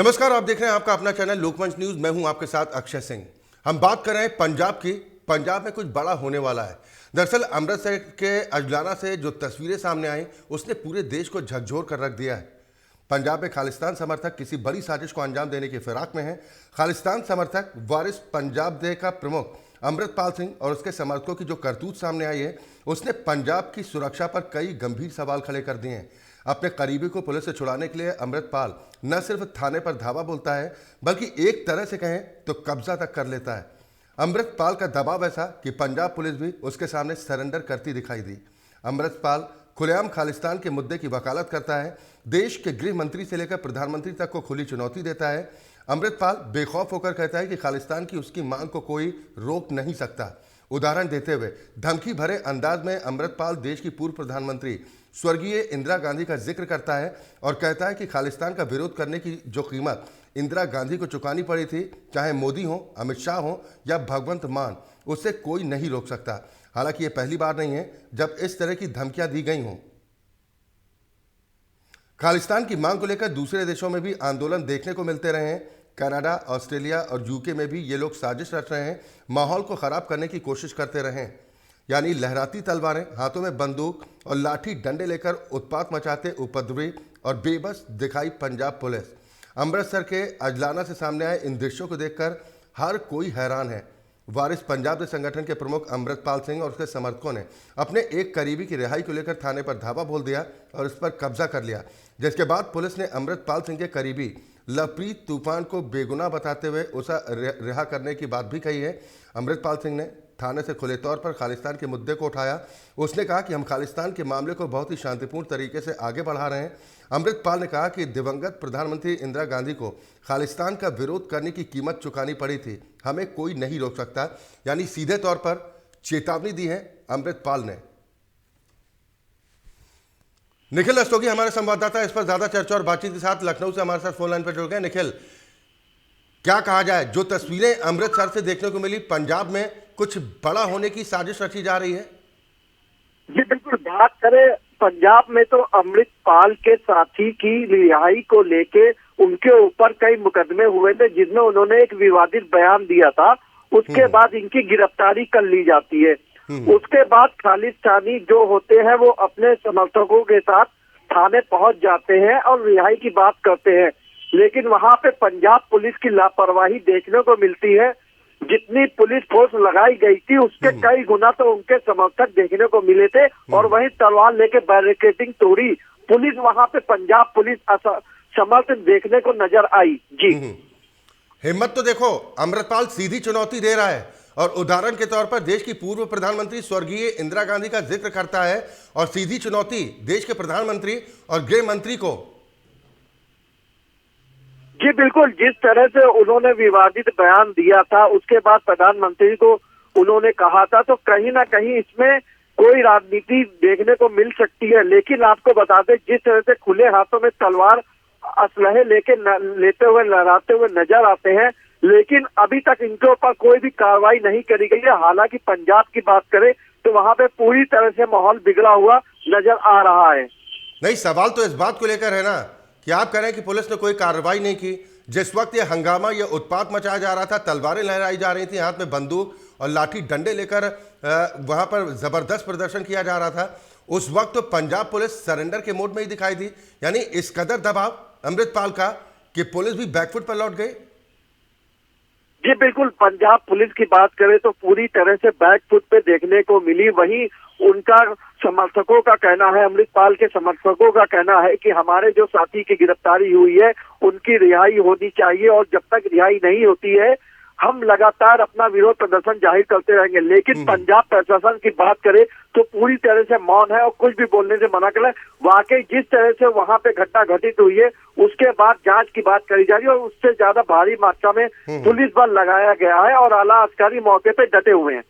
नमस्कार, आप देख रहे हैं आपका अपना चैनल लोकमंच न्यूज। मैं हूं आपके साथ अक्षय सिंह। हम बात कर रहे हैं पंजाब की। पंजाब में कुछ बड़ा होने वाला है। दरअसल अमृतसर के अजलाना से जो तस्वीरें सामने आई उसने पूरे देश को झकझोर कर रख दिया है। पंजाब में खालिस्तान समर्थक किसी बड़ी साजिश को अंजाम देने की फिराक में हैं। खालिस्तान समर्थक वारिस पंजाब दे का प्रमुख अमृतपाल सिंह और उसके समर्थकों की जो करतूत सामने आई है उसने पंजाब की सुरक्षा पर कई गंभीर सवाल खड़े कर दिए हैं। अपने करीबी को पुलिस से छुड़ाने के लिए अमृतपाल न सिर्फ थाने पर धावा बोलता है बल्कि एक तरह से कहें तो कब्जा तक कर लेता है। अमृतपाल का दबाव ऐसा कि पंजाब पुलिस भी उसके सामने सरेंडर करती दिखाई दी। अमृतपाल खुलेआम खालिस्तान के मुद्दे की वकालत करता है। देश के गृह मंत्री से लेकर प्रधानमंत्री तक को खुली चुनौती देता है। अमृतपाल बेखौफ होकर कहता है कि खालिस्तान की उसकी मांग को कोई रोक नहीं सकता। उदाहरण देते हुए धमकी भरे अंदाज में अमृतपाल देश की पूर्व प्रधानमंत्री स्वर्गीय इंदिरा गांधी का जिक्र करता है और कहता है कि खालिस्तान का विरोध करने की जो कीमत इंदिरा गांधी को चुकानी पड़ी थी, चाहे मोदी हो, अमित शाह हो या भगवंत मान, उसे कोई नहीं रोक सकता। हालांकि ये पहली बार नहीं है जब इस तरह की धमकियां दी गई हों। खालिस्तान की मांग को लेकर दूसरे देशों में भी आंदोलन देखने को मिलते रहे हैं। कनाडा, ऑस्ट्रेलिया और यूके में भी ये लोग साजिश रच रहे हैं, माहौल को खराब करने की कोशिश करते रहे हैं। यानी लहराती तलवारें, हाथों में बंदूक और लाठी डंडे लेकर उत्पात मचाते उपद्रवी और बेबस दिखाई पंजाब पुलिस। अमृतसर के अजलाना से सामने आए इन दृश्यों को देखकर हर कोई हैरान है। वारिस पंजाब दे संगठन के प्रमुख अमृतपाल सिंह और उसके समर्थकों ने अपने एक करीबी की रिहाई को लेकर थाने पर धावा बोल दिया और इस पर कब्जा कर लिया, जिसके बाद पुलिस ने अमृतपाल सिंह के करीबी लवप्रीत तूफान को बेगुनाह बताते हुए उसे रिहा करने की बात भी कही है। अमृतपाल सिंह ने थाने से खुले तौर पर खालिस्तान के मुद्दे को उठाया। उसने कहा कि हम खालिस्तान के मामले को बहुत ही शांतिपूर्ण तरीके से आगे बढ़ा रहे हैं। अमृतपाल ने कहा कि दिवंगत प्रधानमंत्री इंदिरा गांधी को खालिस्तान का विरोध करने की कीमत चुकानी पड़ी थी, हमें कोई नहीं रोक सकता। यानी सीधे तौर पर चेतावनी दी है अमृतपाल ने। निखिल रस्तोगी हमारे संवाददाता इस पर ज्यादा चर्चा और बातचीत के साथ लखनऊ से हमारे साथ फोन लाइन पर जुड़ गए। निखिल, क्या कहा जाए, जो तस्वीरें अमृतसर से देखने को मिली, पंजाब में कुछ बड़ा होने की साजिश रची जा रही है? जी बिल्कुल, बात करें पंजाब में तो अमृतपाल के साथी की रिहाई को लेके उनके ऊपर कई मुकदमे हुए थे जिसमें उन्होंने एक विवादित बयान दिया था। उसके बाद इनकी गिरफ्तारी कर ली जाती है। उसके बाद खालिस्तानी जो होते हैं वो अपने समर्थकों के साथ थाने पहुंच जाते हैं और रिहाई की बात करते हैं, लेकिन वहां पे पंजाब पुलिस की लापरवाही देखने को मिलती है। जितनी पुलिस फोर्स लगाई गई थी उसके कई गुना तो उनके समर्थक देखने को मिले थे और वहीं तलवार लेके बैरिकेडिंग तोड़ी पुलिस। वहां पे पंजाब पुलिस समर्थन देखने को नजर आई। जी हिम्मत तो देखो, अमृतपाल सीधी चुनौती दे रहा है और उदाहरण के तौर पर देश की पूर्व प्रधानमंत्री स्वर्गीय इंदिरा गांधी का जिक्र करता है और सीधी चुनौती देश के प्रधानमंत्री और गृह मंत्री को। जी बिल्कुल, जिस तरह से उन्होंने विवादित बयान दिया था उसके बाद प्रधानमंत्री को उन्होंने कहा था, तो कहीं ना कहीं इसमें कोई राजनीति देखने को मिल सकती है। लेकिन आपको बता दें, जिस तरह से खुले हाथों में तलवार असलहे लेते हुए लहराते हुए नजर आते हैं, लेकिन अभी तक इनके ऊपर कोई भी कार्रवाई नहीं करी गई है। हालांकि पंजाब की बात करें तो वहां पे पूरी तरह से माहौल बिगड़ा हुआ नजर आ रहा है। नहीं, सवाल तो इस बात को लेकर है ना कि आप कह रहे हैं कि पुलिस ने कोई कार्रवाई नहीं की। जिस वक्त ये हंगामा, ये उत्पात मचाया जा रहा था, तलवारें लहराई जा रही थी, हाथ में बंदूक और लाठी डंडे लेकर वहां पर जबरदस्त प्रदर्शन किया जा रहा था, उस वक्त तो पंजाब पुलिस सरेंडर के मोड में ही दिखाई दी। यानी इस कदर दबाव अमृतपाल का कि पुलिस भी बैकफुट पर लौट गई। जी बिल्कुल, पंजाब पुलिस की बात करें तो पूरी तरह से बैकफुट पे देखने को मिली। वहीं उनका समर्थकों का कहना है, अमृतपाल के समर्थकों का कहना है कि हमारे जो साथी की गिरफ्तारी हुई है उनकी रिहाई होनी चाहिए और जब तक रिहाई नहीं होती है हम लगातार अपना विरोध प्रदर्शन जाहिर करते रहेंगे। लेकिन पंजाब प्रशासन की बात करें तो पूरी तरह से मौन है और कुछ भी बोलने से मना कर रहा है। वाकई जिस तरह से वहां पे घटना घटित हुई है उसके बाद जांच की बात करी जा रही है और उससे ज्यादा भारी मात्रा में पुलिस बल लगाया गया है और आला अधिकारी मौके पे डटे हुए हैं।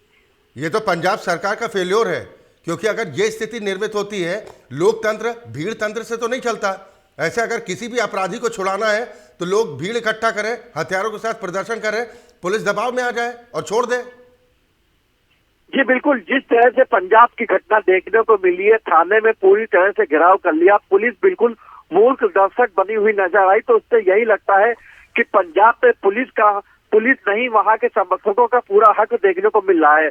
ये तो पंजाब सरकार का फेल्योर है, क्योंकि अगर ये स्थिति निर्मित होती है, लोकतंत्र भीड़ तंत्र से तो नहीं चलता। ऐसे अगर किसी भी अपराधी को छुड़ाना है तो लोग भीड़ इकट्ठा करें, हथियारों के साथ प्रदर्शन करें, पुलिस दबाव में आ जाए और छोड़ दे। जी बिल्कुल, जिस तरह से पंजाब की घटना देखने को मिली है, थाने में पूरी तरह से घेराव कर लिया, पुलिस बिल्कुल मूर्ख दर्शक बनी हुई नजर आई। तो उससे यही लगता है कि पंजाब में पुलिस नहीं, वहां के समर्थकों का पूरा हक देखने को मिल रहा है।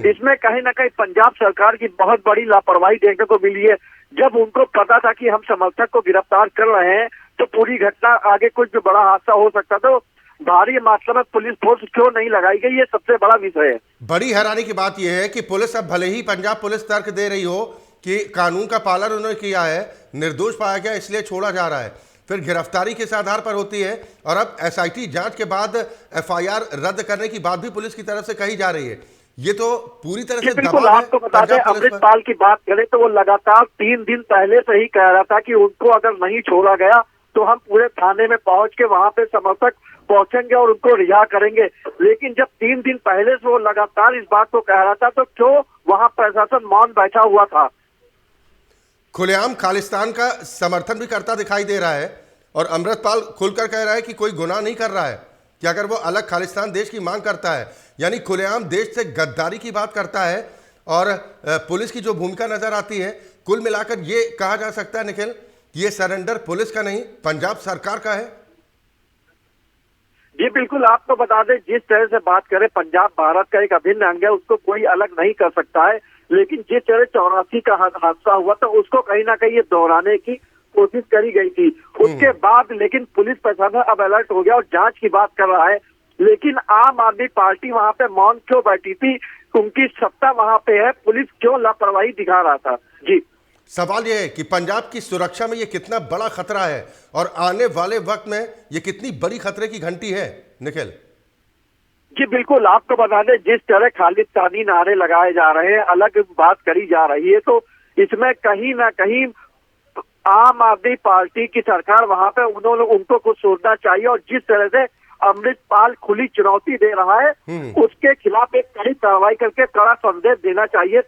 इसमें कहीं ना कहीं पंजाब सरकार की बहुत बड़ी लापरवाही देखने को मिली है। जब उनको पता था कि हम समर्थक को गिरफ्तार कर रहे हैं तो पूरी घटना आगे कुछ भी बड़ा हादसा हो सकता था, तो भारी मात्रा में पुलिस फोर्स क्यों नहीं लगाई गई, ये सबसे बड़ा विषय है। बड़ी हैरानी की बात यह है कि पुलिस अब भले ही पंजाब पुलिस तर्क दे रही हो कि कानून का पालन उन्होंने किया है, निर्दोष पाया गया इसलिए छोड़ा जा रहा है, फिर गिरफ्तारी किस आधार पर होती है, और अब एसआईटी जांच के बाद एफआईआर रद्द करने की बात भी पुलिस की तरफ से कही जा रही है। ये तो पूरी तरह से बिल्कुल, दबाव है आपको बता दें, पंजाब पुलिस पर। अमृतपाल की बात करें तो वो लगातार 3 दिन पहले से ही कह रहा था कि उनको अगर नहीं छोड़ा गया तो हम पूरे थाने में पहुंच के वहां पे समर्थक पहुंचेंगे और उनको रिहा करेंगे। लेकिन जब 3 दिन पहले से वो लगातार इस बात को कह रहा था तो क्यों वहां प्रशासन मौन बैठा हुआ था? खुलेआम खालिस्तान का समर्थन भी करता दिखाई दे रहा है और अमृतपाल खुलकर कह रहा है कि कोई गुनाह नहीं कर रहा है, कि अगर वो अलग खालिस्तान देश की मांग करता है, यानी खुलेआम देश से गद्दारी की बात करता है। और पुलिस की जो भूमिका नजर आती है, कुल मिलाकर ये कहा जा सकता है निखिल, ये सरेंडर पुलिस का नहीं पंजाब सरकार का है। जी बिल्कुल, आपको बता दें, जिस तरह से बात करें, पंजाब भारत का एक अभिन्न अंग है, उसको कोई अलग नहीं कर सकता है। लेकिन जिस तरह 84 का हादसा हुआ था उसको कहीं ना कहीं ये दोहराने की कोशिश करी गई थी। उसके बाद लेकिन पुलिस प्रशासन अब अलर्ट हो गया और जांच की बात कर रहा है। लेकिन आम आदमी पार्टी वहां पे मौन क्यों बैठी थी? उनकी सत्ता वहां पे है, पुलिस क्यों लापरवाही दिखा रहा था? जी, सवाल यह है कि पंजाब की सुरक्षा में ये कितना बड़ा खतरा है और आने वाले वक्त में ये कितनी बड़ी खतरे की घंटी है निखिल। जी बिल्कुल, आपको बता दें, जिस तरह खालिस्तानी नारे लगाए जा रहे हैं, अलग बात करी जा रही है, तो इसमें कहीं ना कहीं आम आदमी पार्टी की सरकार वहां पे उनको कुछ सोचना चाहिए। और जिस तरह से अमृतपाल खुली चुनौती दे रहा है, उसके खिलाफ एक कड़ी कार्रवाई करके कड़ा संदेश देना चाहिए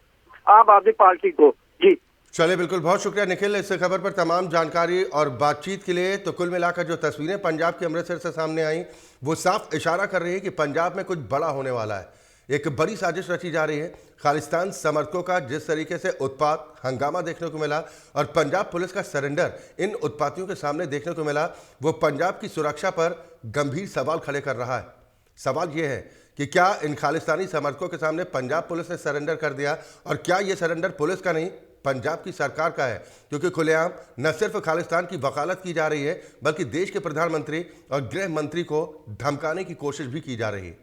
आम आदमी पार्टी को। जी चले, बिल्कुल, बहुत शुक्रिया निखिल इस खबर पर तमाम जानकारी और बातचीत के लिए। तो कुल मिलाकर जो तस्वीरें पंजाब के अमृतसर से सामने आई वो साफ इशारा कर रही है कि पंजाब में कुछ बड़ा होने वाला है, एक बड़ी साजिश रची जा रही है। खालिस्तान समर्थकों का जिस तरीके से उत्पात हंगामा देखने को मिला और पंजाब पुलिस का सरेंडर इन उत्पातियों के सामने देखने को मिला, वो पंजाब की सुरक्षा पर गंभीर सवाल खड़े कर रहा है। सवाल ये है कि क्या इन खालिस्तानी समर्थकों के सामने पंजाब पुलिस ने सरेंडर कर दिया, और क्या ये सरेंडर पुलिस का नहीं पंजाब की सरकार का है? क्योंकि खुलेआम न सिर्फ खालिस्तान की वकालत की जा रही है बल्कि देश के प्रधानमंत्री और गृह मंत्री को धमकाने की कोशिश भी की जा रही है।